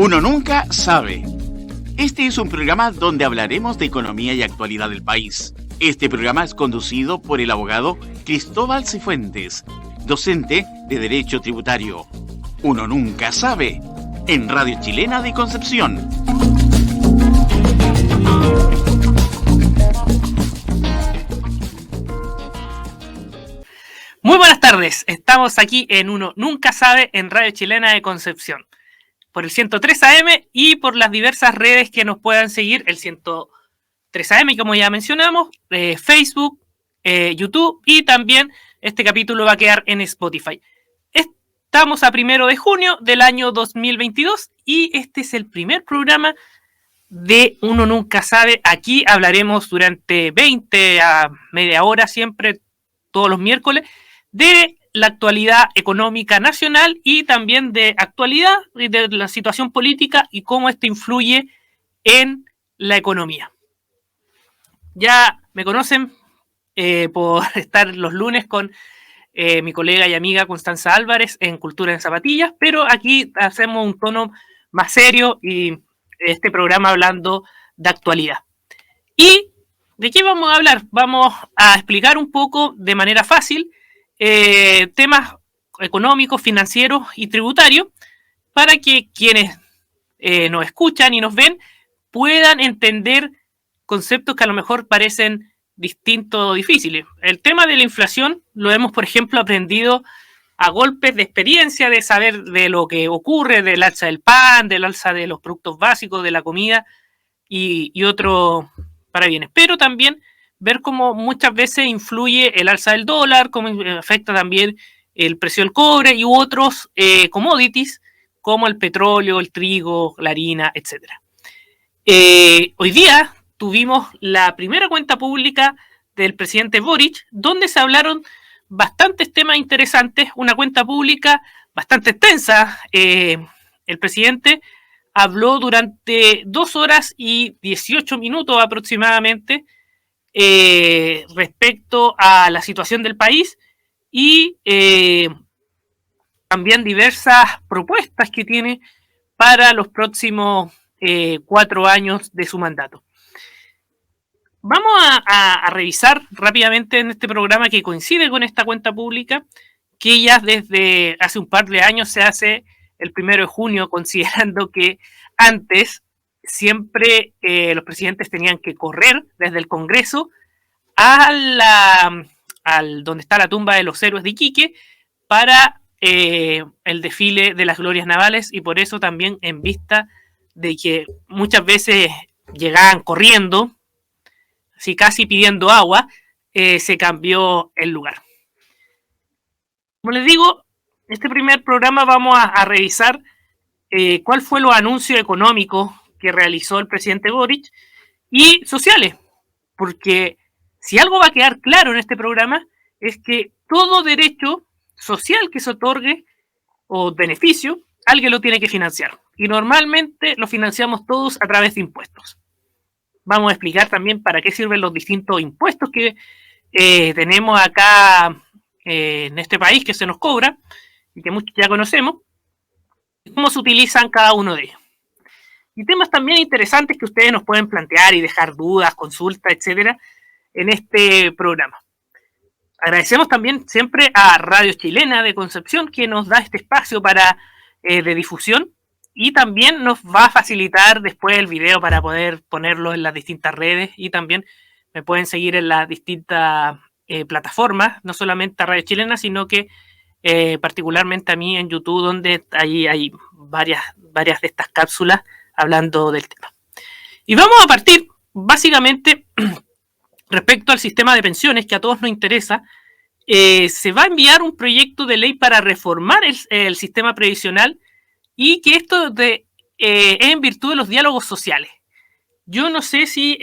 Uno nunca sabe. Este es un programa donde hablaremos de economía y actualidad del país. Este programa es conducido por el abogado Cristóbal Cifuentes, docente de Derecho Tributario. Uno nunca sabe, en Radio Chilena de Concepción. Muy buenas tardes, estamos aquí en Uno Nunca Sabe en Radio Chilena de Concepción, por el 103 AM y por las diversas redes que nos puedan seguir, el 103 AM como ya mencionamos, Facebook, YouTube y también este capítulo va a quedar en Spotify. Estamos a 1 de junio del año 2022 y este es el primer programa de Uno Nunca Sabe. Aquí hablaremos durante 20 a media hora siempre, todos los miércoles, de la actualidad económica nacional y también de actualidad y de la situación política y cómo esto influye en la economía. Ya me conocen por estar los lunes con mi colega y amiga Constanza Álvarez en Cultura en Zapatillas, pero aquí hacemos un tono más serio y este programa hablando de actualidad. ¿Y de qué vamos a hablar? Vamos a explicar un poco de manera fácil temas económicos, financieros y tributarios para que quienes nos escuchan y nos ven puedan entender conceptos que a lo mejor parecen distintos o difíciles. El tema de la inflación lo hemos, por ejemplo, aprendido a golpes de experiencia, de saber de lo que ocurre, del alza del pan, del alza de los productos básicos, de la comida y otros parabienes. Pero también ver cómo muchas veces influye el alza del dólar, cómo afecta también el precio del cobre y otros commodities como el petróleo, el trigo, la harina, etc. Hoy día tuvimos la primera cuenta pública del presidente Boric, donde se hablaron bastantes temas interesantes, una cuenta pública bastante extensa. El presidente habló durante 2 horas y 18 minutos aproximadamente respecto a la situación del país y también diversas propuestas que tiene para los próximos 4 años de su mandato. Vamos a revisar rápidamente en este programa que coincide con esta cuenta pública, que ya desde hace un par de años se hace el 1 de junio, considerando que antes siempre los presidentes tenían que correr desde el Congreso al donde está la tumba de los héroes de Iquique para el desfile de las glorias navales, y por eso también en vista de que muchas veces llegaban corriendo, así casi pidiendo agua, se cambió el lugar. Como les digo, este primer programa vamos a revisar cuál fue los anuncios económicos que realizó el presidente Boric y sociales, porque si algo va a quedar claro en este programa es que todo derecho social que se otorgue o beneficio, alguien lo tiene que financiar. Y normalmente lo financiamos todos a través de impuestos. Vamos a explicar también para qué sirven los distintos impuestos que tenemos acá en este país que se nos cobra y que muchos ya conocemos, y cómo se utilizan cada uno de ellos. Y temas también interesantes que ustedes nos pueden plantear y dejar dudas, consultas, etcétera, en este programa. Agradecemos también siempre a Radio Chilena de Concepción, que nos da este espacio para de difusión y también nos va a facilitar después el video para poder ponerlo en las distintas redes, y también me pueden seguir en las distintas plataformas, no solamente a Radio Chilena, sino que particularmente a mí en YouTube, donde ahí hay varias de estas cápsulas hablando del tema. Y vamos a partir básicamente respecto al sistema de pensiones, que a todos nos interesa. Se va a enviar un proyecto de ley para reformar el sistema previsional, y que esto es en virtud de los diálogos sociales. Yo no sé si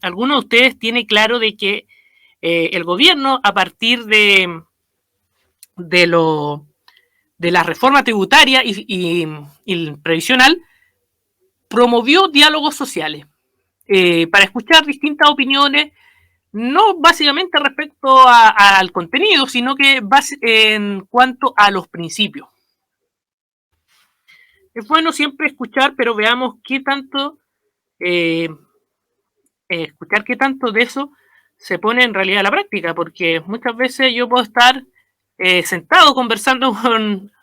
alguno de ustedes tiene claro de que el gobierno, a partir de la reforma tributaria y previsional, promovió diálogos sociales para escuchar distintas opiniones, no básicamente respecto al contenido, sino que en cuanto a los principios. es bueno siempre escuchar, pero veamos qué tanto, escuchar qué tanto de eso se pone en realidad a la práctica, porque muchas veces yo puedo estar sentado conversando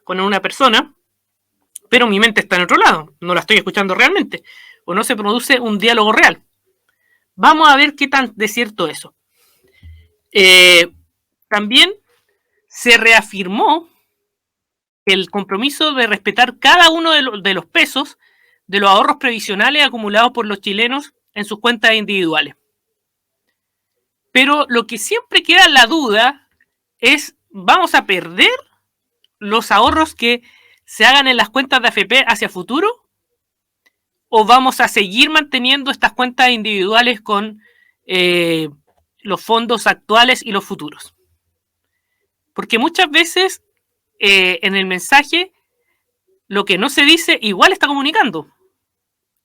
con una persona, pero mi mente está en otro lado, no la estoy escuchando realmente, o no se produce un diálogo real. Vamos a ver qué tan de cierto eso. También se reafirmó el compromiso de respetar cada uno de los pesos de los ahorros previsionales acumulados por los chilenos en sus cuentas individuales. Pero lo que siempre queda en la duda es, ¿vamos a perder los ahorros que se hagan en las cuentas de AFP hacia futuro? ¿O vamos a seguir manteniendo estas cuentas individuales con los fondos actuales y los futuros? Porque muchas veces en el mensaje lo que no se dice igual está comunicando.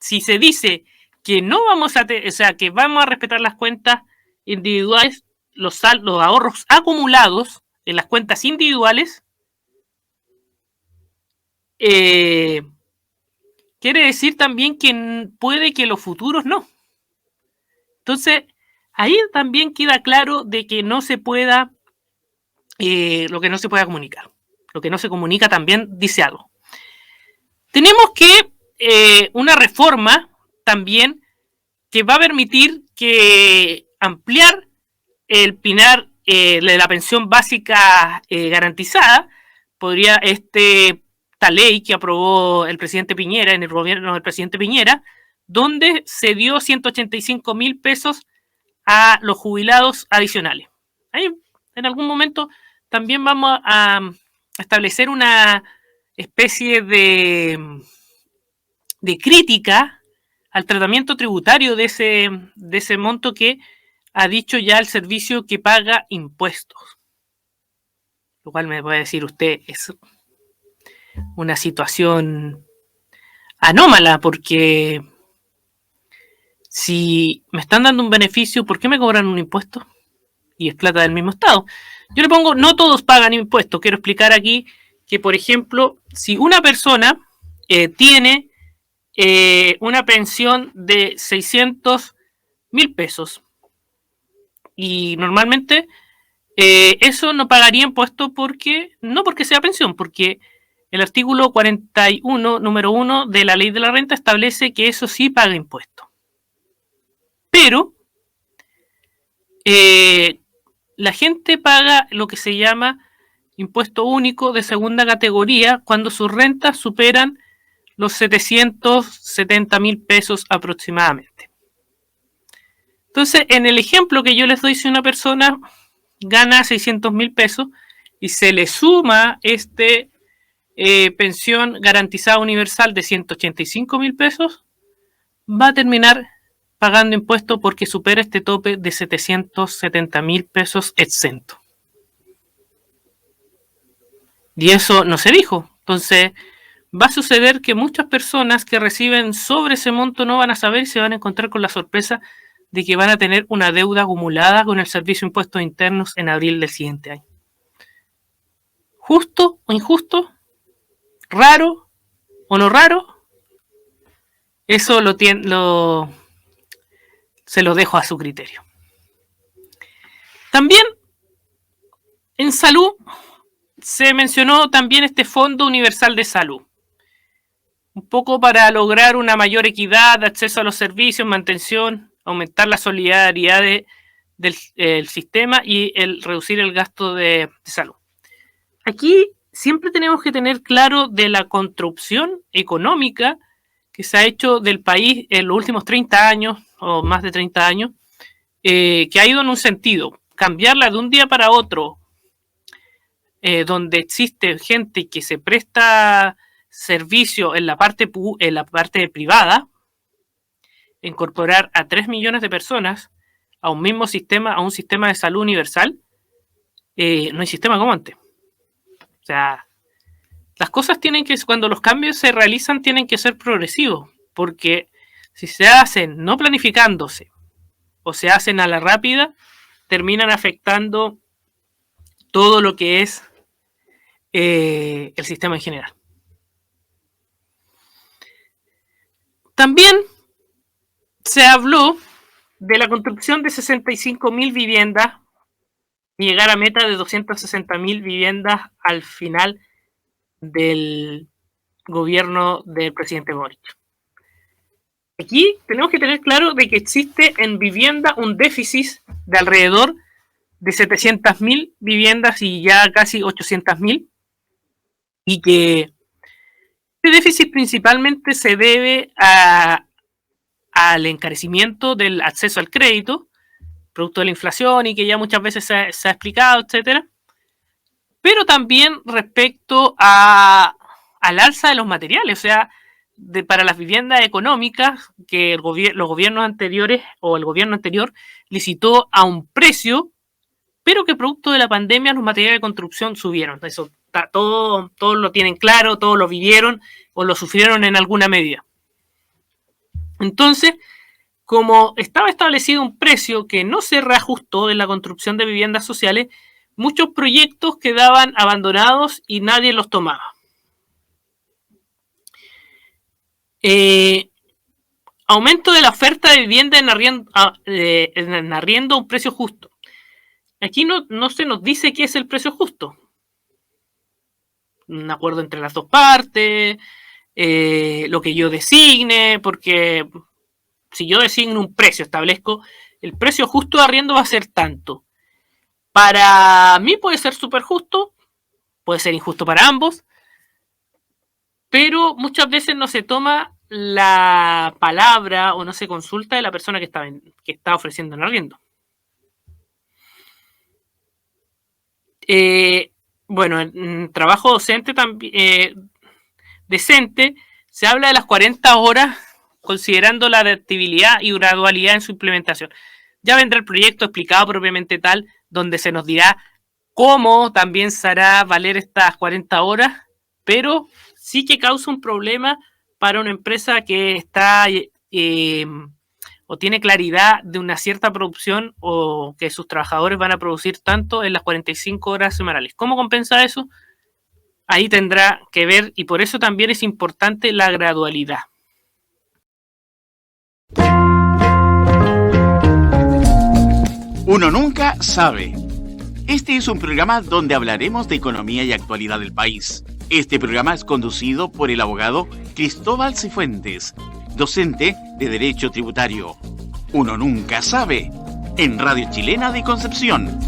Si se dice que no vamos a, o sea, que vamos a respetar las cuentas individuales, los ahorros acumulados en las cuentas individuales, quiere decir también que puede que los futuros no. Entonces, ahí también queda claro de que no se pueda, lo que no se pueda comunicar. Lo que no se comunica también dice algo. Tenemos que una reforma también que va a permitir que ampliar el pilar de la pensión básica garantizada. Podría esta ley que aprobó el presidente Piñera en el gobierno del presidente Piñera, donde se dio 185.000 pesos a los jubilados adicionales. Ahí, en algún momento también vamos a establecer una especie de crítica al tratamiento tributario de ese monto que ha dicho ya el servicio que paga impuestos. Lo cual me puede decir usted, es una situación anómala, porque si me están dando un beneficio, ¿por qué me cobran un impuesto? Y es plata del mismo Estado. Yo le pongo, no todos pagan impuestos. Quiero explicar aquí que, por ejemplo, si una persona tiene una pensión de 600.000 pesos y normalmente eso no pagaría impuesto no porque sea pensión, porque el artículo 41, número 1 de la ley de la renta establece que eso sí paga impuesto. Pero la gente paga lo que se llama impuesto único de segunda categoría cuando sus rentas superan los 770.000 pesos aproximadamente. Entonces, en el ejemplo que yo les doy, si una persona gana 600.000 pesos y se le suma pensión garantizada universal de 185.000 pesos, va a terminar pagando impuestos porque supera este tope de 770.000 pesos exento. Y eso no se dijo. Entonces, va a suceder que muchas personas que reciben sobre ese monto no van a saber y se van a encontrar con la sorpresa de que van a tener una deuda acumulada con el Servicio de Impuestos Internos en abril del siguiente año. ¿Justo o injusto? ¿Raro o no raro? Eso se lo dejo a su criterio. También en salud se mencionó también este Fondo Universal de Salud, un poco para lograr una mayor equidad de acceso a los servicios, mantención, aumentar la solidaridad del sistema y reducir el gasto de salud. Aquí siempre tenemos que tener claro de la construcción económica que se ha hecho del país en los últimos 30 años o más de 30 años, que ha ido en un sentido, cambiarla de un día para otro, donde existe gente que se presta servicio en la parte privada, incorporar a 3 millones de personas a un mismo sistema, a un sistema de salud universal, no hay sistema como antes. O sea, las cosas cuando los cambios se realizan, tienen que ser progresivos, porque si se hacen no planificándose o se hacen a la rápida, terminan afectando todo lo que es el sistema en general. También se habló de la construcción de 65.000 viviendas y llegar a meta de 260.000 viviendas al final del gobierno del presidente Boric. Aquí tenemos que tener claro de que existe en vivienda un déficit de alrededor de 700.000 viviendas y ya casi 800.000, y que este déficit principalmente se debe al encarecimiento del acceso al crédito, producto de la inflación y que ya muchas veces se ha explicado, etcétera, pero también respecto al alza de los materiales, o sea, para las viviendas económicas que los gobiernos anteriores o el gobierno anterior licitó a un precio, pero que producto de la pandemia los materiales de construcción subieron. Eso todos lo tienen claro, todos lo vivieron o lo sufrieron en alguna medida. Entonces, como estaba establecido un precio que no se reajustó en la construcción de viviendas sociales, muchos proyectos quedaban abandonados y nadie los tomaba. Aumento de la oferta de vivienda en arriendo a un precio justo. Aquí no se nos dice qué es el precio justo. Un acuerdo entre las dos partes, lo que yo designe, porque si yo designo un precio, establezco el precio justo de arriendo va a ser tanto. Para mí puede ser súper justo, puede ser injusto para ambos, pero muchas veces no se toma la palabra o no se consulta de la persona que está ofreciendo el arriendo. Bueno, en trabajo docente también decente se habla de las 40 horas considerando la adaptabilidad y gradualidad en su implementación. Ya vendrá el proyecto explicado propiamente tal, donde se nos dirá cómo también se hará valer estas 40 horas, pero sí que causa un problema para una empresa que está o tiene claridad de una cierta producción o que sus trabajadores van a producir tanto en las 45 horas semanales. ¿Cómo compensa eso? Ahí tendrá que ver, y por eso también es importante la gradualidad. Uno nunca sabe. Este es un programa donde hablaremos de economía y actualidad del país. Este programa es conducido por el abogado Cristóbal Cifuentes, docente de Derecho Tributario. Uno nunca sabe, en Radio Chilena de Concepción.